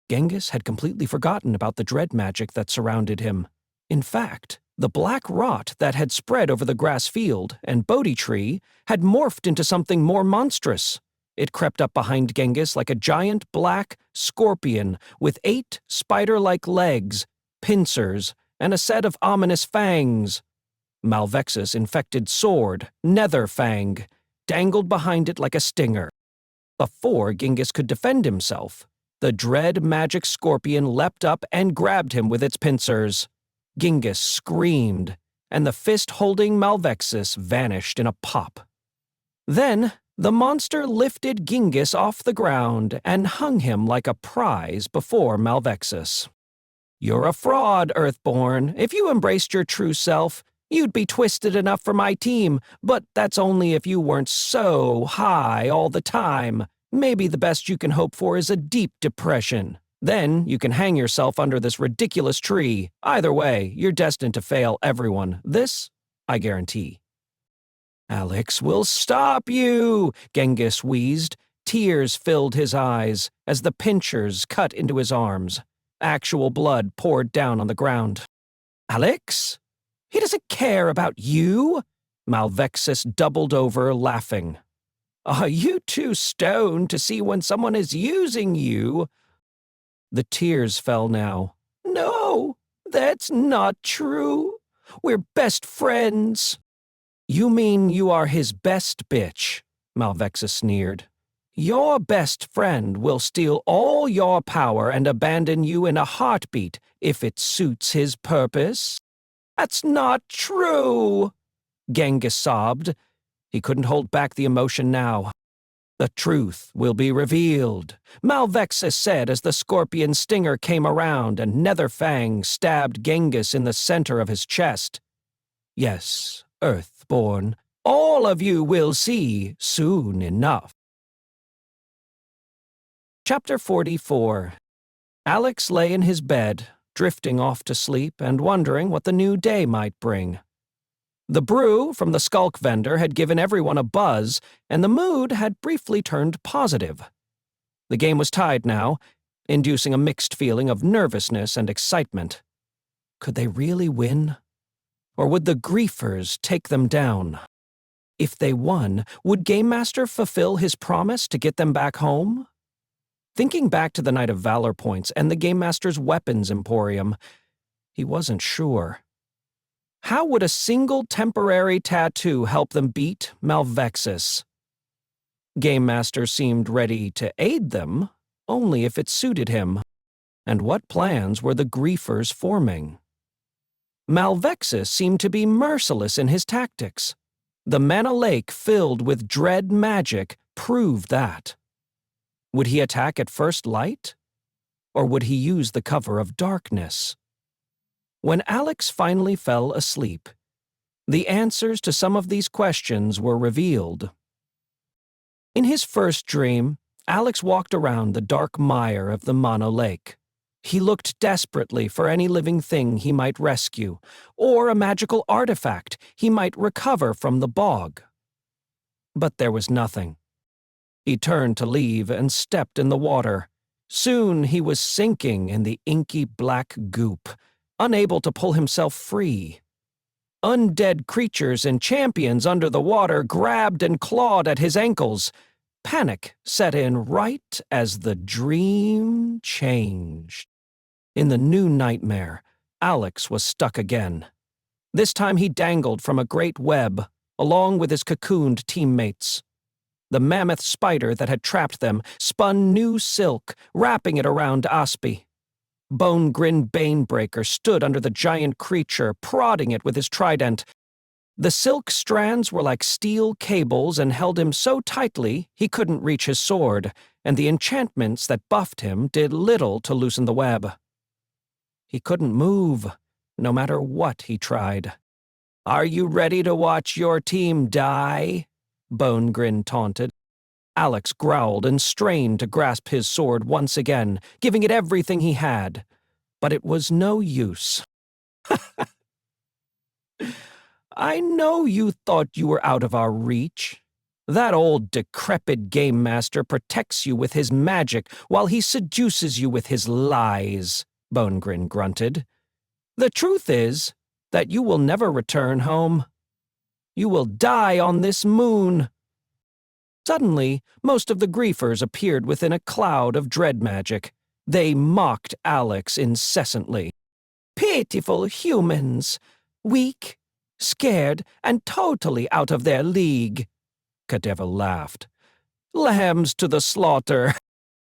Genghis had completely forgotten about the dread magic that surrounded him. In fact, the black rot that had spread over the grass field and Bodhi tree had morphed into something more monstrous. It crept up behind Genghis like a giant black scorpion with 8 spider-like legs, pincers, and a set of ominous fangs. Malvexus' infected sword, Netherfang, dangled behind it like a stinger. Before Genghis could defend himself, the dread magic scorpion leapt up and grabbed him with its pincers. Genghis screamed, and the fist holding Malvexus vanished in a pop. Then, the monster lifted Genghis off the ground and hung him like a prize before Malvexus. You're a fraud, Earthborn. If you embraced your true self, you'd be twisted enough for my team, but that's only if you weren't so high all the time. Maybe the best you can hope for is a deep depression. Then you can hang yourself under this ridiculous tree. Either way, you're destined to fail everyone. This, I guarantee. Alex will stop you, Genghis wheezed. Tears filled his eyes as the pincers cut into his arms. Actual blood poured down on the ground. Alex? He doesn't care about you. Malvexus doubled over, laughing. Are you too stoned to see when someone is using you? The tears fell now. No, that's not true. We're best friends. You mean you are his best bitch, Malvexus sneered. Your best friend will steal all your power and abandon you in a heartbeat if it suits his purpose. That's not true, Genghis sobbed. He couldn't hold back the emotion now. The truth will be revealed, Malvexus said as the scorpion stinger came around and Netherfang stabbed Genghis in the center of his chest. Yes, Earthborn, all of you will see soon enough. Chapter 44. Alex lay in his bed, drifting off to sleep and wondering what the new day might bring. The brew from the skulk vendor had given everyone a buzz, and the mood had briefly turned positive. The game was tied now, inducing a mixed feeling of nervousness and excitement. Could they really win? Or would the griefers take them down? If they won, would Game Master fulfill his promise to get them back home? Thinking back to the Night of Valor points and the Game Master's weapons emporium, he wasn't sure. How would a single temporary tattoo help them beat Malvexus? Game Master seemed ready to aid them, only if it suited him. And what plans were the griefers forming? Malvexus seemed to be merciless in his tactics. The Mana Lake filled with dread magic proved that. Would he attack at first light? Or would he use the cover of darkness? When Alex finally fell asleep, the answers to some of these questions were revealed. In his first dream, Alex walked around the dark mire of the Mana Lake. He looked desperately for any living thing he might rescue, or a magical artifact he might recover from the bog. But there was nothing. He turned to leave and stepped in the water. Soon he was sinking in the inky black goop, unable to pull himself free. Undead creatures and champions under the water grabbed and clawed at his ankles. Panic set in right as the dream changed. In the new nightmare, Alex was stuck again. This time he dangled from a great web, along with his cocooned teammates. The mammoth spider that had trapped them spun new silk, wrapping it around Aspi. Bonegrin Banebreaker stood under the giant creature, prodding it with his trident. The silk strands were like steel cables and held him so tightly he couldn't reach his sword, and the enchantments that buffed him did little to loosen the web. He couldn't move, no matter what he tried. "Are you ready to watch your team die?" Bonegrin taunted. Alex growled and strained to grasp his sword once again, giving it everything he had. But it was no use. "I know you thought you were out of our reach. That old decrepit game master protects you with his magic while he seduces you with his lies," Bonegrin grunted. "The truth is that you will never return home. You will die on this moon." Suddenly, most of the griefers appeared within a cloud of dread magic. They mocked Alex incessantly. "Pitiful humans! Weak, scared, and totally out of their league." Cadevil laughed. "Lambs to the slaughter."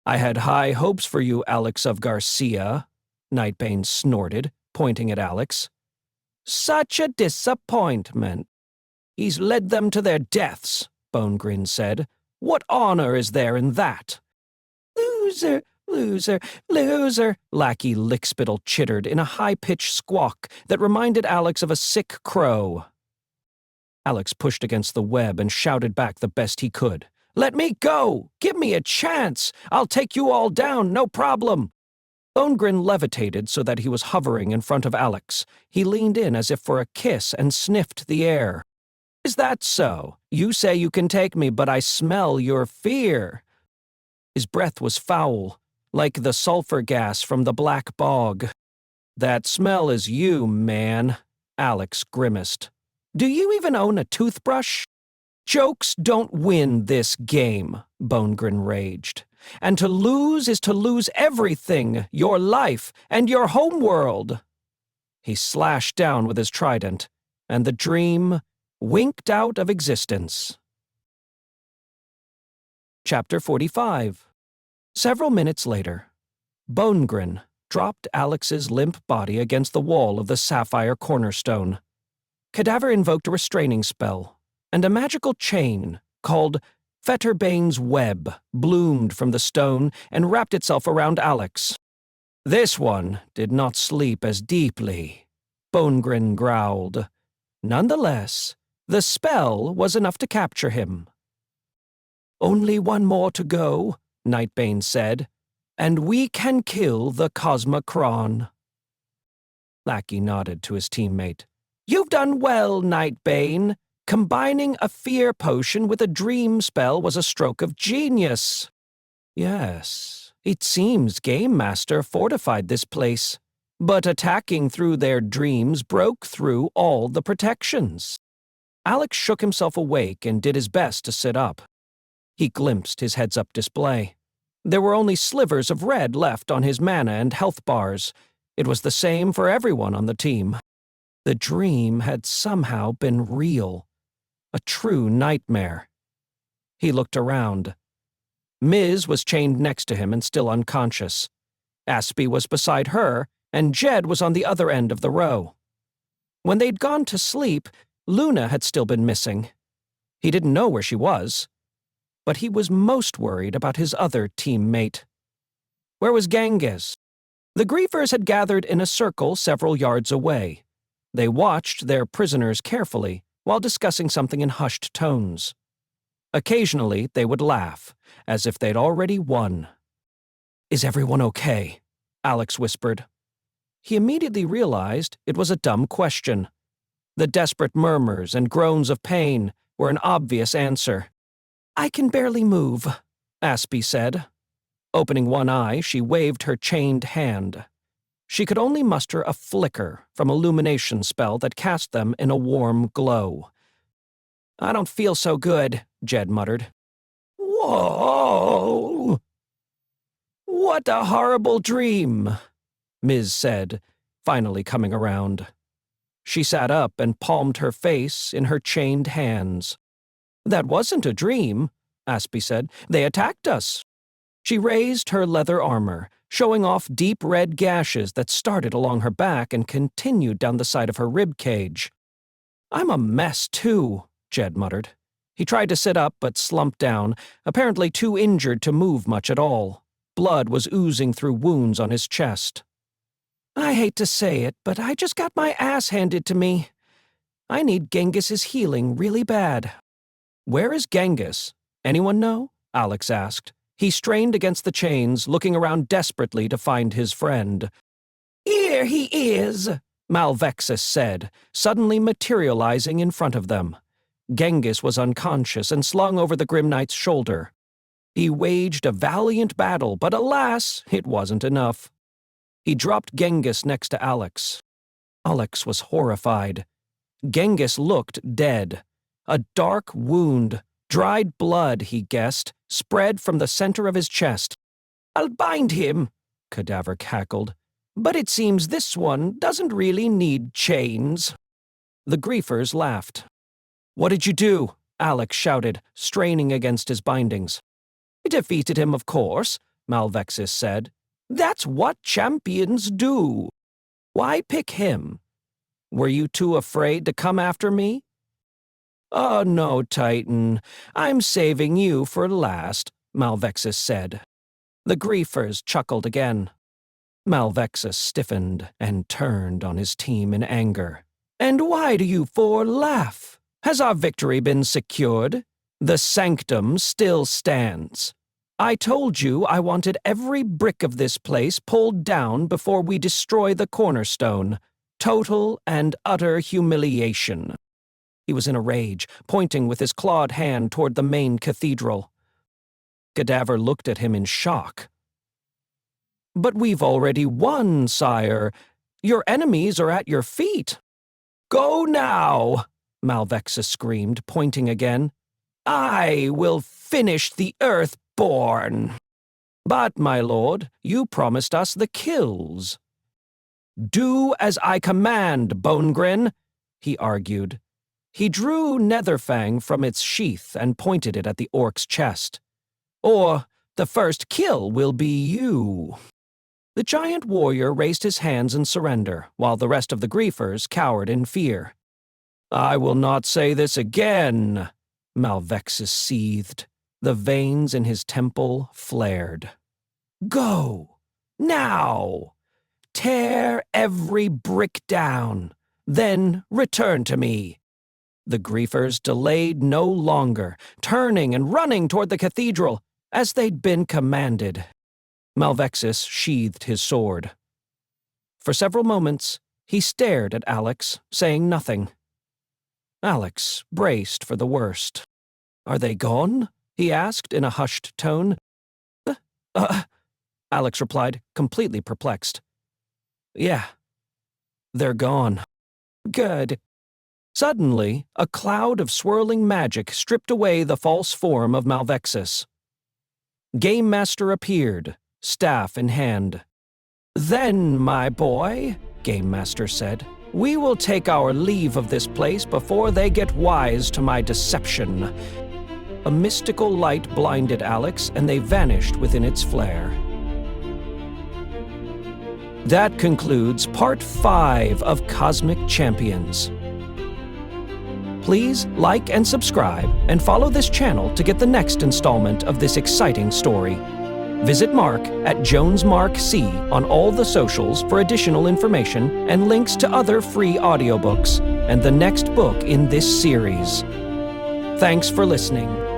"I had high hopes for you, Alex of Garcia," Nightbane snorted, pointing at Alex. "Such a disappointment." "He's led them to their deaths," Bonegrin said. "What honor is there in that?" "Loser, loser, loser," Lackey Lickspittle chittered in a high-pitched squawk that reminded Alex of a sick crow. Alex pushed against the web and shouted back the best he could. "Let me go! Give me a chance! I'll take you all down, no problem!" Bonegrin levitated so that he was hovering in front of Alex. He leaned in as if for a kiss and sniffed the air. "Is that so? You say you can take me, but I smell your fear." His breath was foul, like the sulfur gas from the black bog. "That smell is you, man," Alex grimaced. "Do you even own a toothbrush?" "Jokes don't win this game," Bonegrin raged. "And to lose is to lose everything, your life and your homeworld." He slashed down with his trident, and the dream winked out of existence. Chapter 45. Several minutes later, Bonegrin dropped Alex's limp body against the wall of the sapphire cornerstone. Cadaver invoked a restraining spell, and a magical chain called Fetterbane's Web bloomed from the stone and wrapped itself around Alex. "This one did not sleep as deeply," Bonegrin growled. Nonetheless, the spell was enough to capture him. "Only one more to go," Nightbane said, "and we can kill the Cosmocron." Lackey nodded to his teammate. "You've done well, Nightbane. Combining a fear potion with a dream spell was a stroke of genius." "Yes, it seems Game Master fortified this place, but attacking through their dreams broke through all the protections." Alex shook himself awake and did his best to sit up. He glimpsed his heads-up display. There were only slivers of red left on his mana and health bars. It was the same for everyone on the team. The dream had somehow been real. A true nightmare. He looked around. Miz was chained next to him and still unconscious. Aspie was beside her, and Jed was on the other end of the row. When they'd gone to sleep, Luna had still been missing. He didn't know where she was, but he was most worried about his other teammate. Where was Genghis? The griefers had gathered in a circle several yards away. They watched their prisoners carefully while discussing something in hushed tones. Occasionally, they would laugh, as if they'd already won. "Is everyone okay?" Alex whispered. He immediately realized it was a dumb question. The desperate murmurs and groans of pain were an obvious answer. "I can barely move," Aspie said. Opening one eye, she waved her chained hand. She could only muster a flicker from illumination spell that cast them in a warm glow. "I don't feel so good," Jed muttered. "Whoa! What a horrible dream," Ms. said, finally coming around. She sat up and palmed her face in her chained hands. "That wasn't a dream," Aspie said. "They attacked us." She raised her leather armor, showing off deep red gashes that started along her back and continued down the side of her rib cage. "I'm a mess, too," Jed muttered. He tried to sit up but slumped down, apparently too injured to move much at all. Blood was oozing through wounds on his chest. "I hate to say it, but I just got my ass handed to me. I need Genghis's healing really bad." "Where is Genghis? Anyone know?" Alex asked. He strained against the chains, looking around desperately to find his friend. "Here he is," Malvexus said, suddenly materializing in front of them. Genghis was unconscious and slung over the Grim Knight's shoulder. He waged a valiant battle, but alas, it wasn't enough. He dropped Genghis next to Alex. Alex was horrified. Genghis looked dead. A dark wound, dried blood, he guessed, spread from the center of his chest. "I'll bind him," Cadaver cackled. "But it seems this one doesn't really need chains." The griefers laughed. "What did you do?" Alex shouted, straining against his bindings. "I defeated him, of course," Malvexus said. "That's what champions do. Why pick him? Were you too afraid to come after me?" "Oh, no, Titan. I'm saving you for last," Malvexus said. The griefers chuckled again. Malvexus stiffened and turned on his team in anger. "And why do you four laugh? Has our victory been secured? The sanctum still stands. I told you I wanted every brick of this place pulled down before we destroy the cornerstone. Total and utter humiliation." He was in a rage, pointing with his clawed hand toward the main cathedral. Cadaver looked at him in shock. "But we've already won, sire. Your enemies are at your feet." "Go now," Malvexus screamed, pointing again. "I will finish the Earthborn." "But, my lord, you promised us the kills." "Do as I command, Bonegrin," he argued. He drew Netherfang from its sheath and pointed it at the orc's chest. "Or the first kill will be you." The giant warrior raised his hands in surrender, while the rest of the griefers cowered in fear. "I will not say this again," Malvexus seethed. The veins in his temple flared. "Go! Now! Tear every brick down, then return to me." The griefers delayed no longer, turning and running toward the cathedral, as they'd been commanded. Malvexus sheathed his sword. For several moments, he stared at Alex, saying nothing. Alex braced for the worst. "Are they gone?" he asked in a hushed tone. Alex replied, completely perplexed. "Yeah, they're gone." "Good." Suddenly, a cloud of swirling magic stripped away the false form of Malvexus. Game Master appeared, staff in hand. "Then, my boy," Game Master said, "we will take our leave of this place before they get wise to my deception." A mystical light blinded Alex, and they vanished within its flare. That concludes Part 5 of Cosmic Champions. Please like and subscribe, and follow this channel to get the next installment of this exciting story. Visit Mark at JonesMarkC on all the socials for additional information and links to other free audiobooks and the next book in this series. Thanks for listening.